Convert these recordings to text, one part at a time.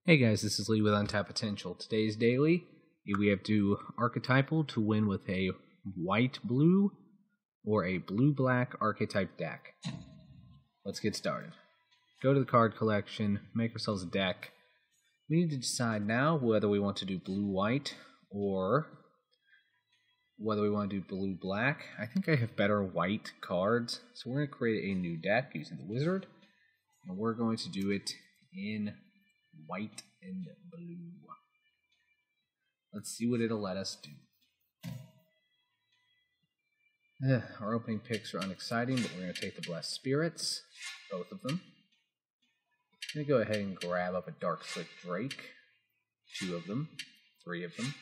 Hey guys, this is Lee with Untapped Potential. Today's daily, we have to archetypal to win with a white-blue or a blue-black archetype deck. Let's get started. Go to the card collection, make ourselves a deck. We need to decide now whether we want to do blue-white or whether we want to do blue-black. I think I have better white cards, so we're going to create a new deck using the wizard, and we're going to do it in white and blue. Let's see what it'll let us do. Our opening picks are unexciting, but we're going to take the Blessed Spirits, both of them. I'm going to go ahead and grab up a Dark Slick Drake, 2 of them, 3 of them.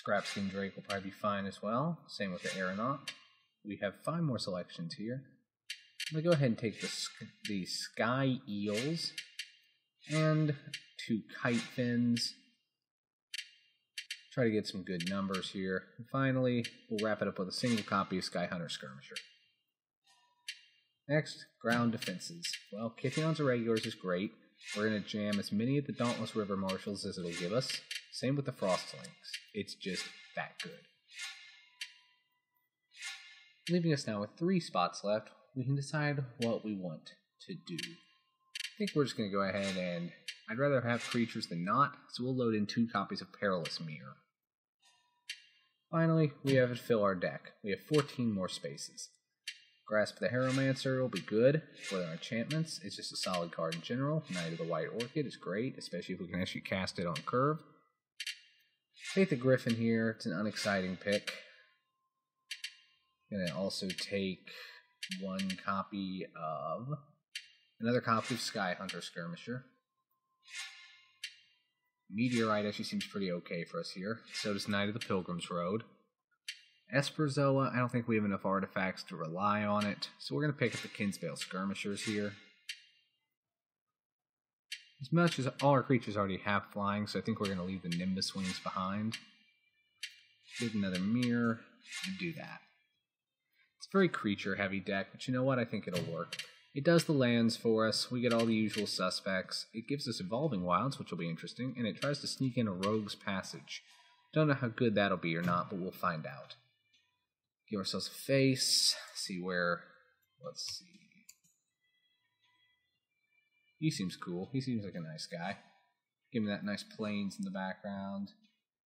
Scrapskin Drake will probably be fine as well, same with the Aeronaut. We have 5 more selections here. I'm going to go ahead and take the Sky Eels and 2 Kite Fins. Try to get some good numbers here. And finally, we'll wrap it up with a single copy of Sky Hunter Skirmisher. Next, ground defenses. Well, Kithions Irregulars is great. We're going to jam as many of the Dauntless River Marshals as it'll give us. Same with the Frostlings. It's just that good. Leaving us now with 3 spots left, we can decide what we want to do. I think we're just going to go ahead and I'd rather have creatures than not, so we'll load in 2 copies of Perilous Mirror. Finally, we have to fill our deck. We have 14 more spaces. Grasp the Harrowmancer will be good for our enchantments. It's just a solid card in general. Knight of the White Orchid is great, especially if we can actually cast it on curve. Take the Griffin here. It's an unexciting pick. Gonna also take another copy of Sky Hunter Skirmisher. Meteorite actually seems pretty okay for us here. So does Knight of the Pilgrim's Road. Esperzoa, I don't think we have enough artifacts to rely on it, so we're going to pick up the Kinsbale Skirmishers here. As much as all our creatures already have flying, so I think we're going to leave the Nimbus Wings behind. Get another Mirror, and do that. It's a very creature-heavy deck, but you know what? I think it'll work. It does the lands for us, we get all the usual suspects, it gives us Evolving Wilds, which will be interesting, and it tries to sneak in a Rogue's Passage. Don't know how good that'll be or not, but we'll find out. Give ourselves a face, see where, let's see. He seems cool, he seems like a nice guy. Give him that nice plains in the background,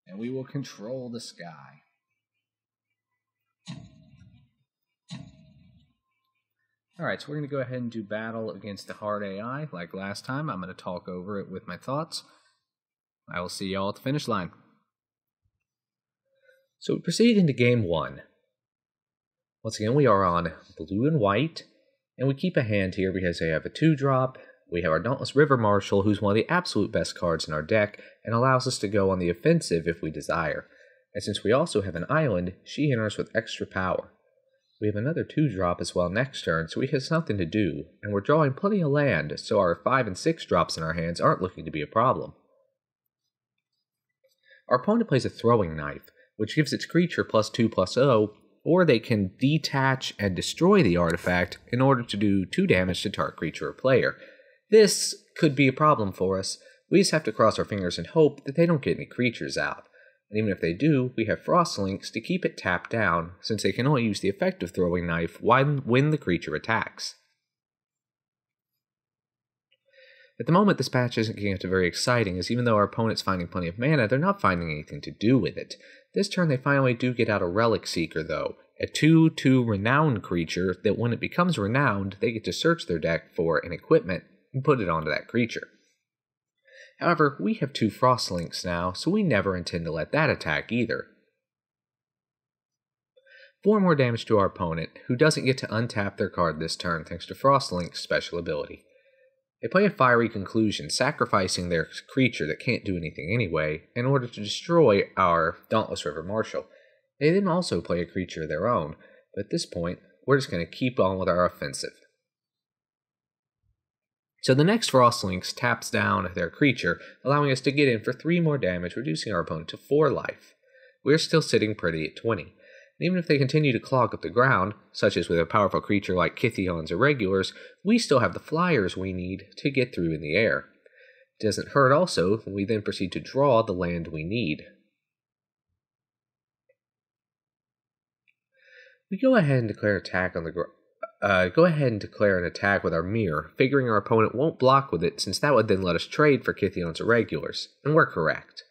and we will control the sky. Alright, so we're going to go ahead and do battle against the hard AI. Like last time, I'm going to talk over it with my thoughts. I will see y'all at the finish line. So we proceed into game 1. Once again, we are on blue and white, and we keep a hand here because they have a 2-drop. We have our Dauntless River Marshal, who's one of the absolute best cards in our deck, and allows us to go on the offensive if we desire. And since we also have an island, she enters with extra power. We have another 2-drop as well next turn, so we have something to do, and we're drawing plenty of land, so our 5 and 6 drops in our hands aren't looking to be a problem. Our opponent plays a Throwing Knife, which gives its creature +2/+0, or they can detach and destroy the artifact in order to do 2 damage to target creature or player. This could be a problem for us. We just have to cross our fingers and hope that they don't get any creatures out. And even if they do, we have Frostlinks to keep it tapped down, since they can only use the effect of Throwing Knife when the creature attacks. At the moment, this match isn't getting very exciting, as even though our opponent's finding plenty of mana, they're not finding anything to do with it. This turn they finally do get out a Relic Seeker, though, a 2/2 renowned creature that when it becomes renowned, they get to search their deck for an equipment and put it onto that creature. However, we have 2 Frostlinks now, so we never intend to let that attack either. 4 more damage to our opponent, who doesn't get to untap their card this turn thanks to Frostlink's special ability. They play a Fiery Conclusion, sacrificing their creature that can't do anything anyway, in order to destroy our Dauntless River Marshal. They then also play a creature of their own, but at this point, we're just going to keep on with our offensive. So the next Frostlinks taps down their creature, allowing us to get in for 3 more damage, reducing our opponent to 4 life. We're still sitting pretty at 20. And even if they continue to clog up the ground, such as with a powerful creature like Kytheon's Irregulars, we still have the flyers we need to get through in the air. It doesn't hurt also when we then proceed to draw the land we need. We go ahead and declare attack on the an attack with our mirror, figuring our opponent won't block with it since that would then let us trade for Kytheon's Irregulars, and we're correct.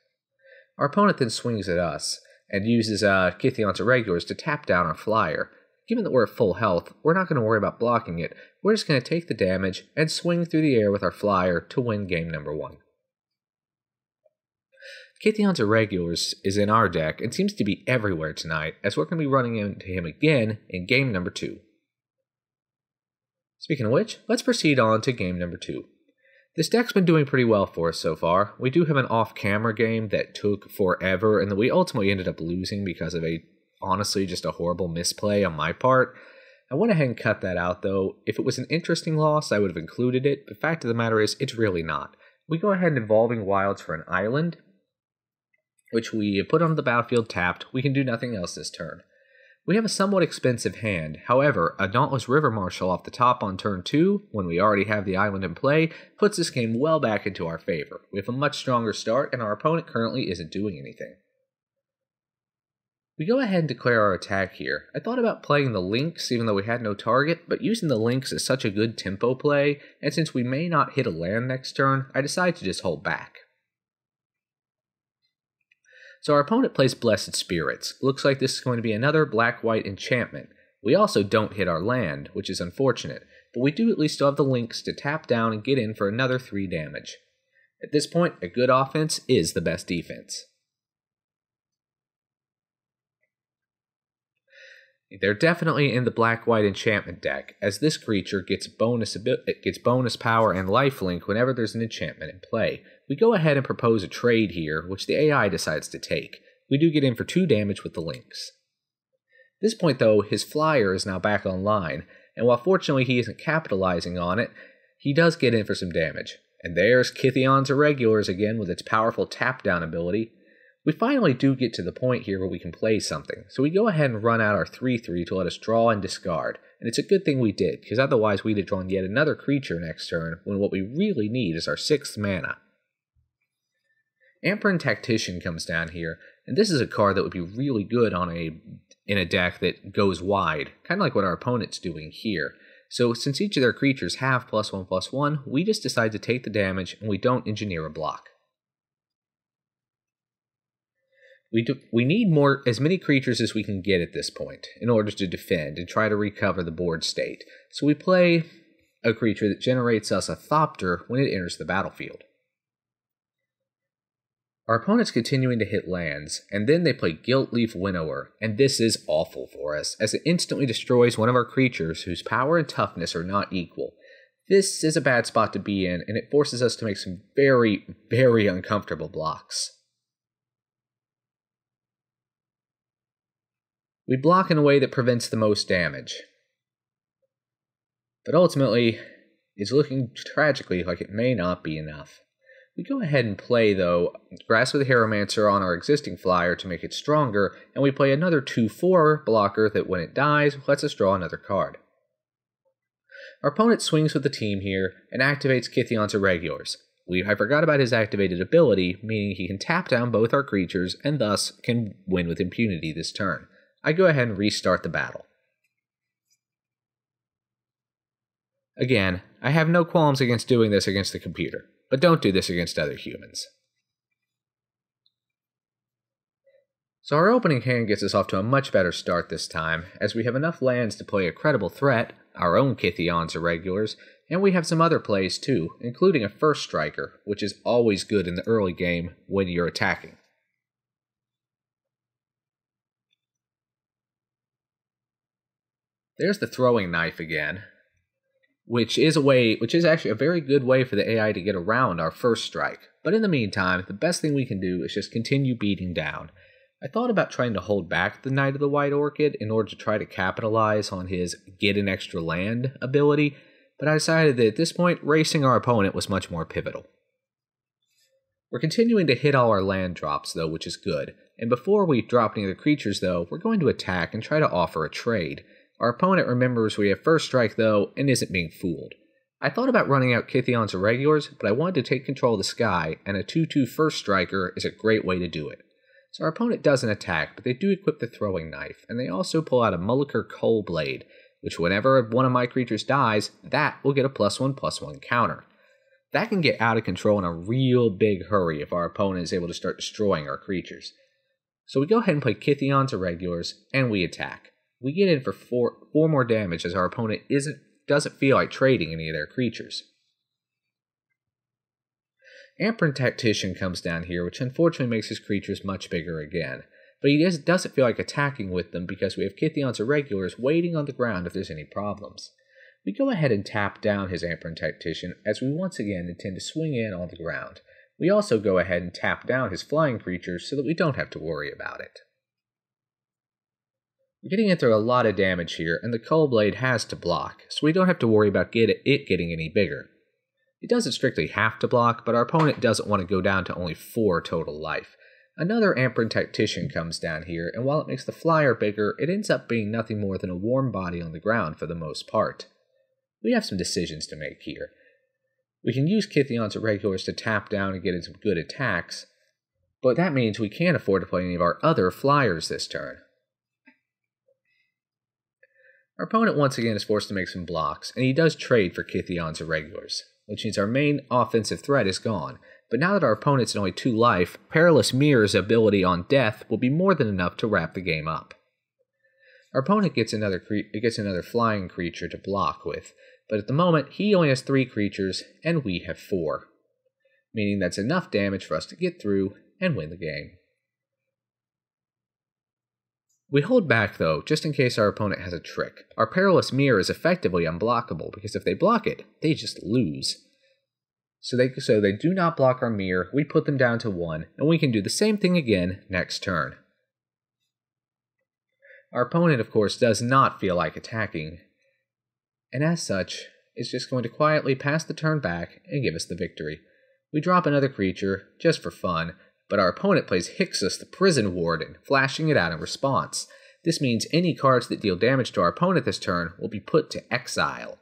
Our opponent then swings at us, and uses Kytheon's Irregulars to tap down our flyer. Given that we're at full health, we're not going to worry about blocking it, we're just going to take the damage and swing through the air with our flyer to win game number 1. Kytheon's Irregulars is in our deck and seems to be everywhere tonight, as we're going to be running into him again in game number 2. Speaking of which, let's proceed on to game number 2. This deck's been doing pretty well for us so far. We do have an off-camera game that took forever and that we ultimately ended up losing because of honestly, just a horrible misplay on my part. I went ahead and cut that out though. If it was an interesting loss, I would have included it, but the fact of the matter is, it's really not. We go ahead and Evolving Wilds for an island, which we put on the battlefield tapped. We can do nothing else this turn. We have a somewhat expensive hand, however, a Dauntless River Marshal off the top on turn 2, when we already have the island in play, puts this game well back into our favor. We have a much stronger start, and our opponent currently isn't doing anything. We go ahead and declare our attack here. I thought about playing the Lynx even though we had no target, but using the Lynx is such a good tempo play, and since we may not hit a land next turn, I decided to just hold back. So our opponent plays Blessed Spirits. Looks like this is going to be another black-white enchantment. We also don't hit our land, which is unfortunate, but we do at least still have the Lynx to tap down and get in for another 3 damage. At this point, a good offense is the best defense. They're definitely in the black-white enchantment deck, as this creature gets bonus power and lifelink whenever there's an enchantment in play. We go ahead and propose a trade here, which the AI decides to take. We do get in for 2 damage with the Lynx. At this point though, his flyer is now back online, and while fortunately he isn't capitalizing on it, he does get in for some damage. And there's Kytheon's Irregulars again with its powerful tap-down ability. We finally do get to the point here where we can play something, so we go ahead and run out our 3/3 to let us draw and discard, and it's a good thing we did, because otherwise we'd have drawn yet another creature next turn, when what we really need is our 6th mana. Amperin Tactician comes down here, and this is a card that would be really good in a deck that goes wide, kind of like what our opponent's doing here. So since each of their creatures have +1/+1, we just decide to take the damage, and we don't engineer a block. We need as many creatures as we can get at this point in order to defend and try to recover the board state. So we play a creature that generates us a Thopter when it enters the battlefield. Our opponent's continuing to hit lands, and then they play Gilt-Leaf Winnower, and this is awful for us, as it instantly destroys one of our creatures whose power and toughness are not equal. This is a bad spot to be in, and it forces us to make some very, very uncomfortable blocks. We block in a way that prevents the most damage. But ultimately, it's looking tragically like it may not be enough. We go ahead and play, though, Grasp of the Hieromancer on our existing flyer to make it stronger, and we play another 2/4 blocker that when it dies, lets us draw another card. Our opponent swings with the team here, and activates Kytheon's Irregulars. I forgot about his activated ability, meaning he can tap down both our creatures, and thus can win with impunity this turn. I go ahead and restart the battle. Again, I have no qualms against doing this against the computer, but don't do this against other humans. So our opening hand gets us off to a much better start this time, as we have enough lands to play a credible threat, our own Kytheon's Irregulars, and we have some other plays too, including a First Striker, which is always good in the early game when you're attacking. There's the throwing knife again, which is actually a very good way for the AI to get around our first strike. But in the meantime, the best thing we can do is just continue beating down. I thought about trying to hold back the Knight of the White Orchid in order to try to capitalize on his get an extra land ability, but I decided that at this point, racing our opponent was much more pivotal. We're continuing to hit all our land drops though, which is good. And before we drop any of the creatures though, we're going to attack and try to offer a trade. Our opponent remembers we have first strike though, and isn't being fooled. I thought about running out Kytheon's Irregulars, but I wanted to take control of the sky, and a 2/2 first striker is a great way to do it. So our opponent doesn't attack, but they do equip the throwing knife, and they also pull out a Mulliker Coal Blade, which whenever one of my creatures dies, that will get a +1/+1 counter. That can get out of control in a real big hurry if our opponent is able to start destroying our creatures. So we go ahead and play Kytheon's Irregulars, and we attack. We get in for 4 more damage as our opponent doesn't feel like trading any of their creatures. Amperin Tactician comes down here, which unfortunately makes his creatures much bigger again, but he doesn't feel like attacking with them because we have Kytheon's Irregulars waiting on the ground if there's any problems. We go ahead and tap down his Amperin Tactician as we once again intend to swing in on the ground. We also go ahead and tap down his flying creatures so that we don't have to worry about it. We're getting into a lot of damage here, and the Coal Blade has to block, so we don't have to worry about it getting any bigger. It doesn't strictly have to block, but our opponent doesn't want to go down to only 4 total life. Another Amperin Tactician comes down here, and while it makes the flyer bigger, it ends up being nothing more than a warm body on the ground for the most part. We have some decisions to make here. We can use Kytheon's Irregulars to tap down and get in some good attacks, but that means we can't afford to play any of our other flyers this turn. Our opponent once again is forced to make some blocks, and he does trade for Kytheon's Irregulars, which means our main offensive threat is gone. But now that our opponent's at only 2 life, Perilous Mirror's ability on death will be more than enough to wrap the game up. Our opponent gets another flying creature to block with, but at the moment he only has 3 creatures and we have 4, meaning that's enough damage for us to get through and win the game. We hold back though, just in case our opponent has a trick. Our Perilous Mirror is effectively unblockable, because if they block it, they just lose. So they do not block our mirror, we put them down to 1, and we can do the same thing again next turn. Our opponent, of course, does not feel like attacking, and as such, is just going to quietly pass the turn back and give us the victory. We drop another creature, just for fun, but our opponent plays Hixus the Prison Warden, flashing it out in response. This means any cards that deal damage to our opponent this turn will be put to exile.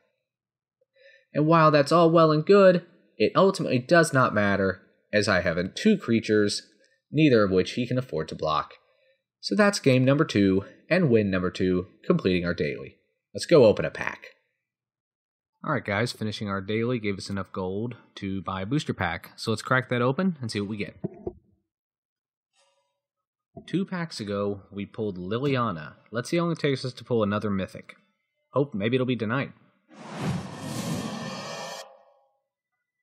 And while that's all well and good, it ultimately does not matter, as I have 2 creatures, neither of which he can afford to block. So that's game number 2, and win number 2, completing our daily. Let's go open a pack. Alright guys, finishing our daily gave us enough gold to buy a booster pack, so let's crack that open and see what we get. 2 packs ago, we pulled Liliana. Let's see how long it takes us to pull another mythic. Hope maybe it'll be tonight.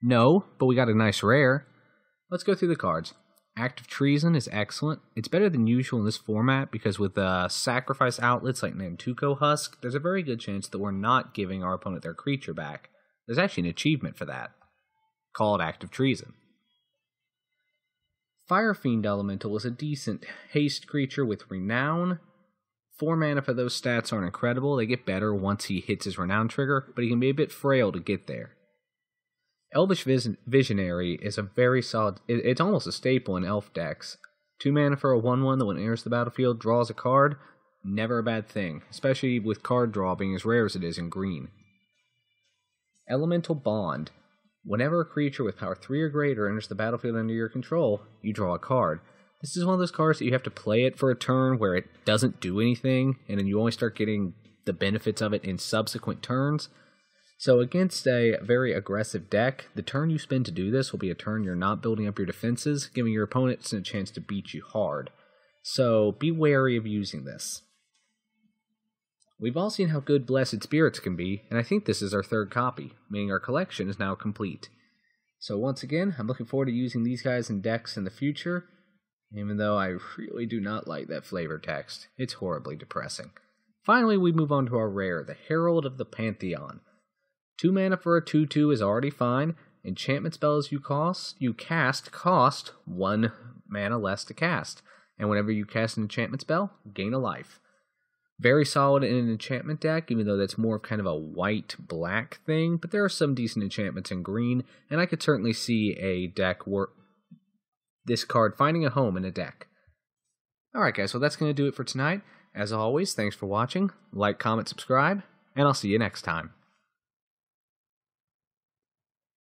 No, but we got a nice rare. Let's go through the cards. Act of Treason is excellent. It's better than usual in this format because with sacrifice outlets like Nantuko Husk, there's a very good chance that we're not giving our opponent their creature back. There's actually an achievement for that. Call it Act of Treason. Fire Fiend Elemental is a decent haste creature with Renown. 4 mana for those stats aren't incredible. They get better once he hits his Renown trigger, but he can be a bit frail to get there. Elvish Visionary is a very solid... It's almost a staple in elf decks. 2 mana for a 1/1 that when it enters the battlefield draws a card. Never a bad thing, especially with card draw being as rare as it is in green. Elemental Bond. Whenever a creature with power 3 or greater enters the battlefield under your control, you draw a card. This is one of those cards that you have to play it for a turn where it doesn't do anything, and then you only start getting the benefits of it in subsequent turns. So against a very aggressive deck, the turn you spend to do this will be a turn you're not building up your defenses, giving your opponents a chance to beat you hard. So be wary of using this. We've all seen how good Blessed Spirits can be, and I think this is our 3rd copy, meaning our collection is now complete. So once again, I'm looking forward to using these guys in decks in the future, even though I really do not like that flavor text. It's horribly depressing. Finally, we move on to our rare, the Herald of the Pantheon. 2 mana for a 2/2 is already fine. Enchantment spells you cast cost 1 mana less to cast, and whenever you cast an enchantment spell, gain a life. Very solid in an enchantment deck, even though that's more of kind of a white-black thing, but there are some decent enchantments in green, and I could certainly see a deck this card finding a home in a deck. Alright guys, well that's going to do it for tonight. As always, thanks for watching. Like, comment, subscribe, and I'll see you next time.